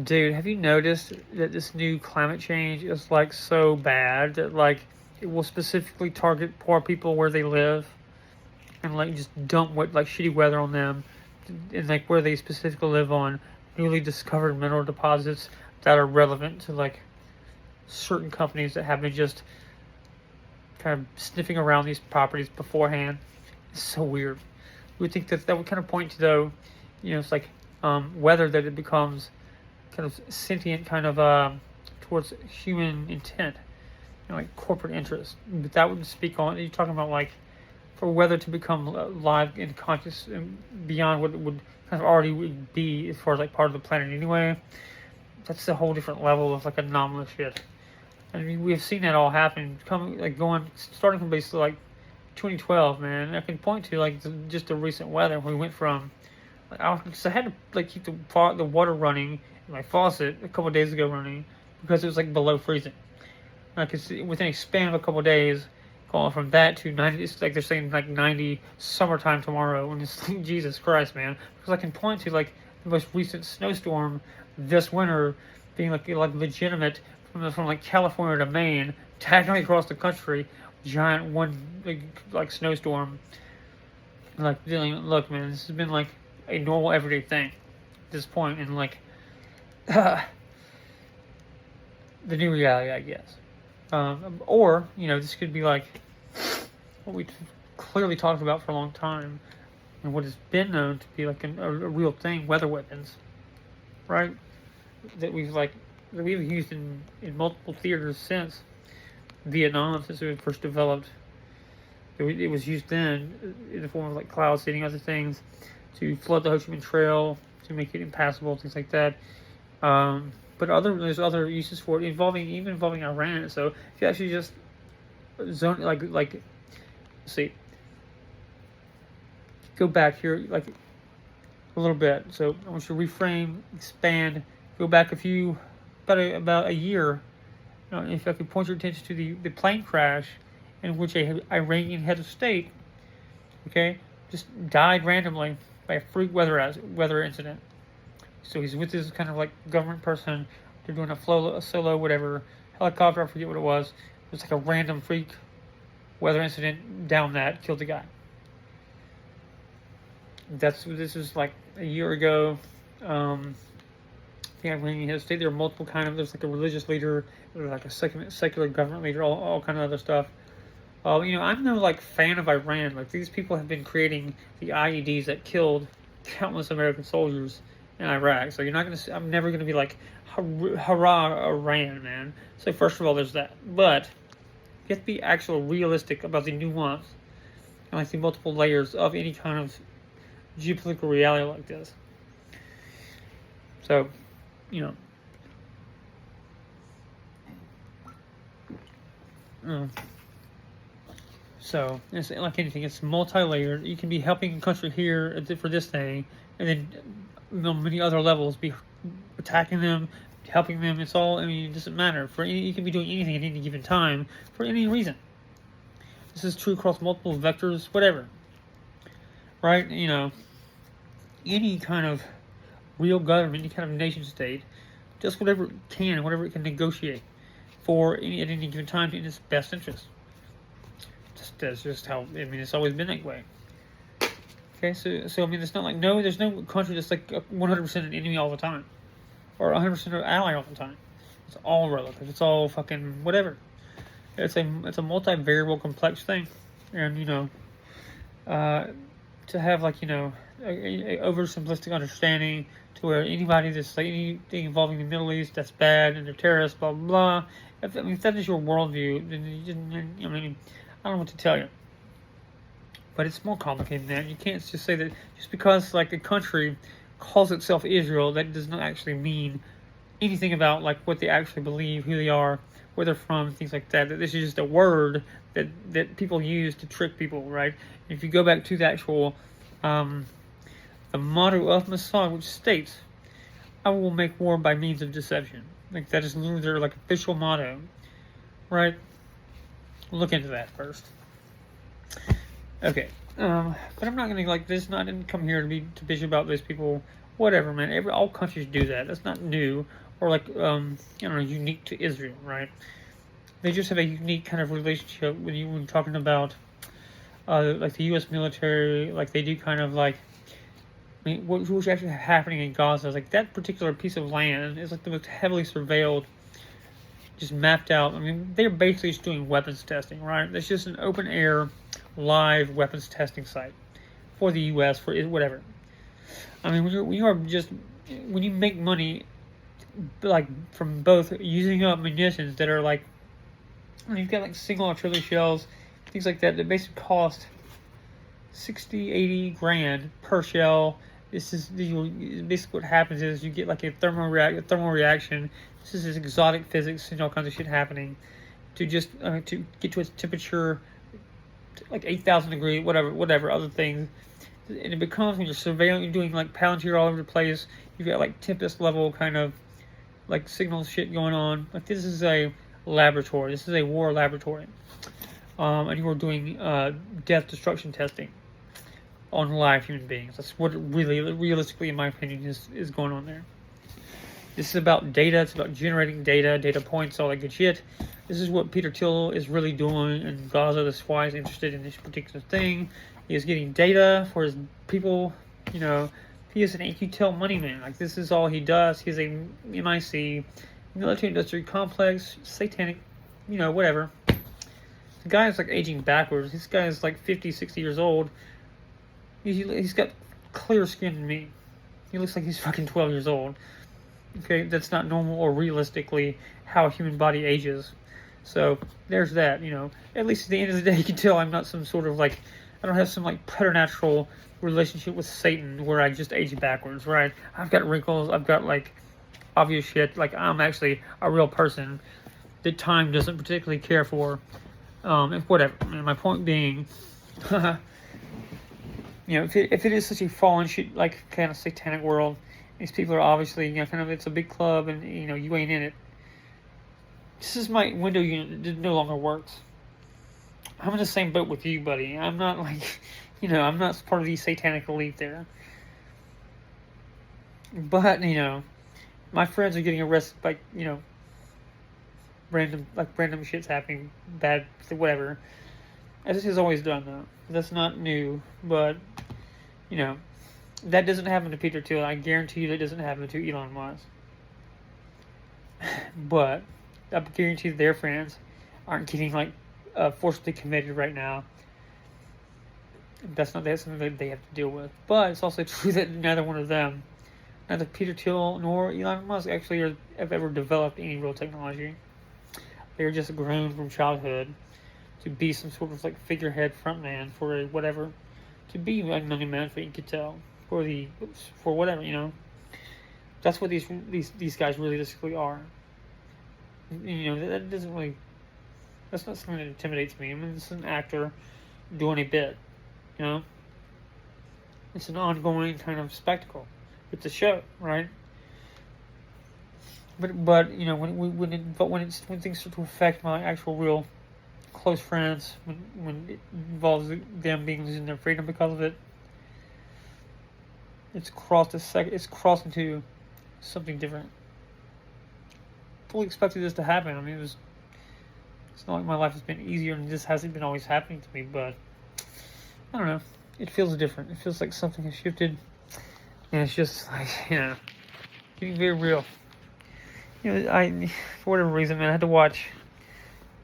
Dude, have you noticed that this new climate change is like so bad that like it will specifically target poor people where they live and like just dump what like shitty weather on them and like where they specifically live on newly discovered mineral deposits that are relevant to like certain companies that have been just kind of sniffing around these properties beforehand. It's so weird. You would think that that would kind of point to though, it's like weather that it becomes kind of sentient, kind of towards human intent, like corporate interest. But that would speak on. You're talking about like for weather to become live and conscious and beyond what it would kind of already would be as far as like part of the planet anyway. That's a whole different level of like anomalous shit. I mean, we have seen that all happen, coming like going starting from basically like 2012, man. I can point to like just the recent weather. We went from like, I had to like keep the water running in my faucet a couple of days ago running because it was like below freezing. Like it's within a span of a couple of days, going from that to 90. It's like they're saying like 90 summertime tomorrow, and it's like, Jesus Christ, man. Because I can point to like the most recent snowstorm this winter being like legitimate from like California to Maine, tagging across the country, giant one like snowstorm. Like dealing, look, man, this has been like a normal everyday thing at this point, and like the new reality, I guess. Or this could be like what we clearly talked about for a long time, and what has been known to be like a real thing: weather weapons, right? That we've used in multiple theaters since Vietnam, since it was first developed. It was used then in the form of like cloud seeding, other things, to flood the Ho Chi Minh Trail, to make it impassable, things like that. But there's other uses for it involving Iran. So if you actually just zone let's see, go back here like a little bit. So I want you to reframe, expand, go back about a year. If I could point your attention to the plane crash in which a Iranian head of state, just died randomly by a freak weather incident. So he's with this kind of like government person. They're doing a solo, whatever, helicopter. I forget what it was. It was like a random freak weather incident down that killed the guy. This is like a year ago. The Iranian head of state. There were multiple there's like a religious leader, there's like a secular government leader, all kind of other stuff. I'm no like fan of Iran. Like these people have been creating the IEDs that killed countless American soldiers in Iraq. So I'm never gonna be like, hurrah Iran, man. So first of all, there's that. But you have to be actual realistic about the nuance and like the multiple layers of any kind of geopolitical reality like this. So, So it's like anything; it's multi-layered. You can be helping a country here for this thing, and then many other levels be attacking them, helping them. It's all. I mean, it doesn't matter. You can be doing anything at any given time for any reason. This is true across multiple vectors, whatever. Right? Any kind of real government, any kind of nation state, just whatever it can negotiate at any given time in its best interest. That's just how, it's always been that way. Okay, so it's not like, there's no country that's like 100% an enemy all the time, or 100% an ally all the time. It's all relative. It's all fucking whatever. It's a multivariable, complex thing, and to have like a oversimplistic understanding to where anybody that's like anything involving the Middle East that's bad and they're terrorists, blah blah blah. If that is your worldview, then I don't know what to tell you. But it's more complicated than that. You can't just say that just because like a country calls itself Israel, that does not actually mean anything about like what they actually believe, who they are, where they're from, things like that. That this is just a word that people use to trick people, right? If you go back to the actual the motto of Mossad, which states, "I will make war by means of deception." Like that is literally their like official motto, right? Look into that first. Okay, but I'm not gonna like this. I didn't come here to bitch about those people whatever, man. All countries do that. That's not new or like unique to Israel, right? They just have a unique kind of relationship when talking about like the U.S. military. Like they do kind of like, I mean, what's actually happening in Gaza is like that particular piece of land is like the most heavily surveilled, just mapped out. I mean, they're basically just doing weapons testing, right? It's just an open air, live weapons testing site for the U.S. for whatever. I mean, when you make money, like from both using up munitions that are like, you've got like single artillery shells, things like that basically cost 60, 80 grand per shell. Basically what happens is you get like a thermal reaction. This is exotic physics and all kinds of shit happening to just to get to its temperature, like 8,000 degrees, whatever other things. And it becomes, when you're surveilling, you're doing like Palantir all over the place. You've got like Tempest level kind of like signal shit going on. Like this is a laboratory. This is a war laboratory. And you are doing death destruction testing on live human beings. That's what realistically, in my opinion, is going on there. This is about data. It's about generating data points, all that good shit. This is what Peter Thiel is really doing in Gaza. That's why he's interested in this particular thing. He is getting data for his people. You know, he is an AQTEL money man. Like this is all he does. He's a MIC, military industrial complex, satanic, whatever. The guy is like aging backwards. This guy is like 50, 60 years old. He's got clearer skin than me. He looks like he's fucking 12 years old. Okay, that's not normal or realistically how a human body ages. So there's that, At least at the end of the day, you can tell I'm not some sort of like, I don't have some like preternatural relationship with Satan where I just age backwards, right? I've got wrinkles. I've got like obvious shit. Like I'm actually a real person that time doesn't particularly care for. Whatever. And my point being, if it is such a fallen shit, like kind of satanic world, these people are obviously, kind of, it's a big club, and you ain't in it. This is my window unit that no longer works. I'm in the same boat with you, buddy. I'm not like, I'm not part of the satanic elite there. But my friends are getting arrested by, random shit's happening, bad, whatever. As this has always done, though. That's not new, but, that doesn't happen to Peter Thiel. I guarantee you that doesn't happen to Elon Musk. But I guarantee their friends aren't getting, forcibly committed right now. That's something that they have to deal with. But it's also true that neither one of them, neither Peter Thiel nor Elon Musk, actually have ever developed any real technology. They're just grown from childhood to be some sort of figurehead frontman for whatever, to be a money man for inventor, for whatever, That's what these guys realistically are. That doesn't really, that's not something that intimidates me. I mean, it's an actor doing a bit, It's an ongoing kind of spectacle. It's a show, right? But when things start to affect my actual real close friends, when it involves them losing their freedom because of it, it's crossed into something different. Fully expected this to happen. I mean, it's not like my life has been easier and this hasn't been always happening to me, but I don't know. It feels different. It feels like something has shifted, and it's just getting very real. I, for whatever reason, man, I had to watch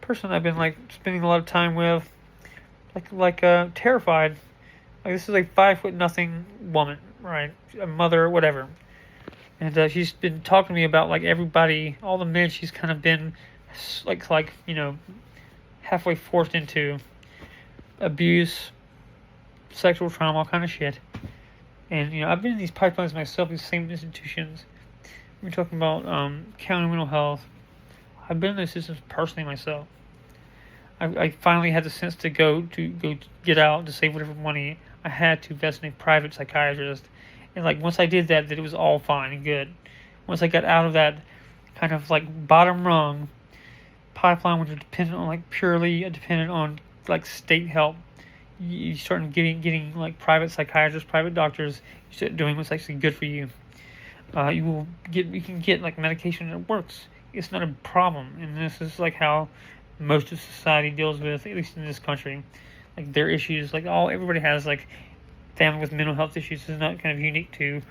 a person I've been spending a lot of time with, terrified. This is a 5'0" woman, right? A mother, whatever. And she's been talking to me about everybody, all the men she's kind of been halfway forced into abuse, sexual trauma, all kind of shit. And I've been in these pipelines myself, these same institutions. We're talking about county mental health. I've been in those systems personally myself. I finally had the sense to go get out, to save whatever money I had to invest in a private psychiatrist. And once I did that, it was all fine and good. Once I got out of that kind of bottom rung pipeline, which are dependent on purely dependent on state help, you start getting private psychiatrists, private doctors. You start doing what's actually good for you. You can get like medication that works. It's not a problem, and this is like how most of society deals with, at least in this country, like their issues. Like everybody has like family with mental health issues. Is not kind of unique to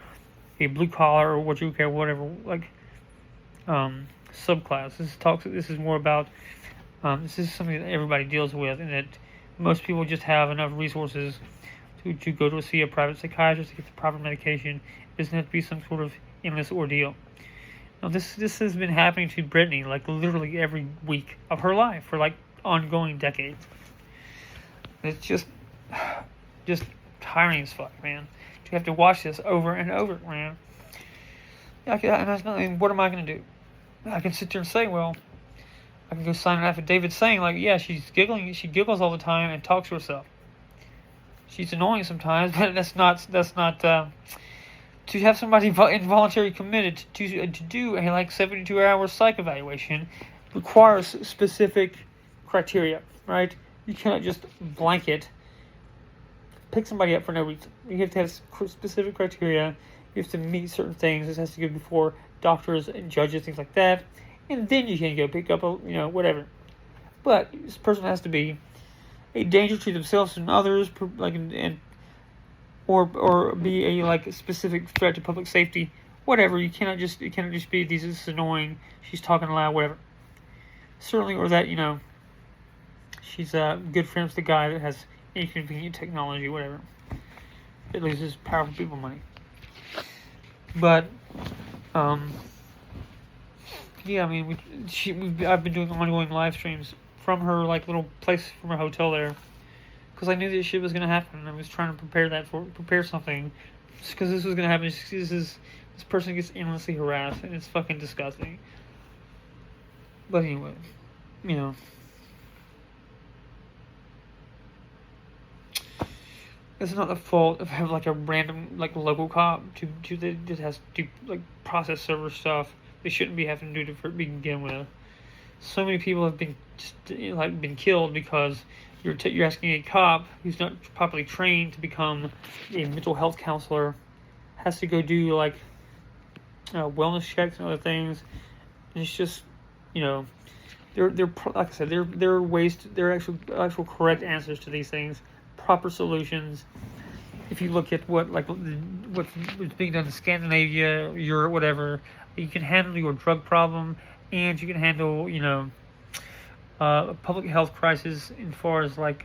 a blue collar or what you care, whatever like subclass. This is more about this is something that everybody deals with, and that most people just have enough resources to go to see a private psychiatrist to get the proper medication. It doesn't have to be some sort of endless ordeal. Now, this has been happening to Brittany like literally every week of her life for like ongoing decades. It's just tiring as fuck, man. To have to watch this over and over, man. And what am I gonna do? I can sit there and say, well, I can go sign an affidavit saying like, yeah, she's giggling. She giggles all the time and talks to herself. She's annoying sometimes, but that's not. To have somebody involuntarily committed to do a like 72-hour psych evaluation requires specific criteria, right? You cannot just blanket pick somebody up for no reason. You have to have specific criteria. You have to meet certain things. This has to go before doctors and judges, things like that, and then you can go pick up whatever. But this person has to be a danger to themselves and others, like or be a like specific threat to public safety, whatever. It cannot just be this is annoying, she's talking loud, whatever. Certainly, or that she's good friends with the guy that has inconvenient technology, whatever. It loses powerful people money. But yeah, I mean, I've been doing ongoing live streams from her like little place from her hotel there. Because I knew this shit was gonna happen, and I was trying to prepare something, just because this was gonna happen. This person gets endlessly harassed, and it's fucking disgusting. But anyway, it's not the fault of having like a random like local cop that has to like process server stuff. They shouldn't be having to do to begin with. So many people have been been killed because you're asking a cop who's not properly trained to become a mental health counselor, has to go do like wellness checks and other things. And it's just they're like I said, there are ways there are actual correct answers to these things, proper solutions. If you look at what's being done in Scandinavia, Europe, whatever, you can handle your drug problem, and you can handle a public health crisis as far as like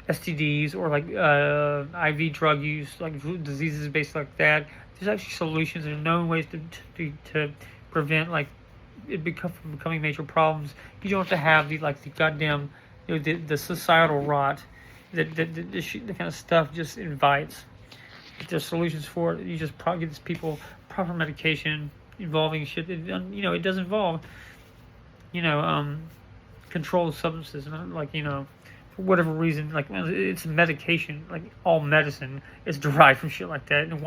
STDs or like IV drug use, like diseases based like that. There's actually solutions and known ways to prevent like it from becoming major problems. You don't have to have the goddamn the societal rot that the kind of stuff just invites. If there's solutions for it, you just probably give people proper medication involving shit that it does involve controlled substances, and for whatever reason, like it's medication, like all medicine is derived from shit like that. And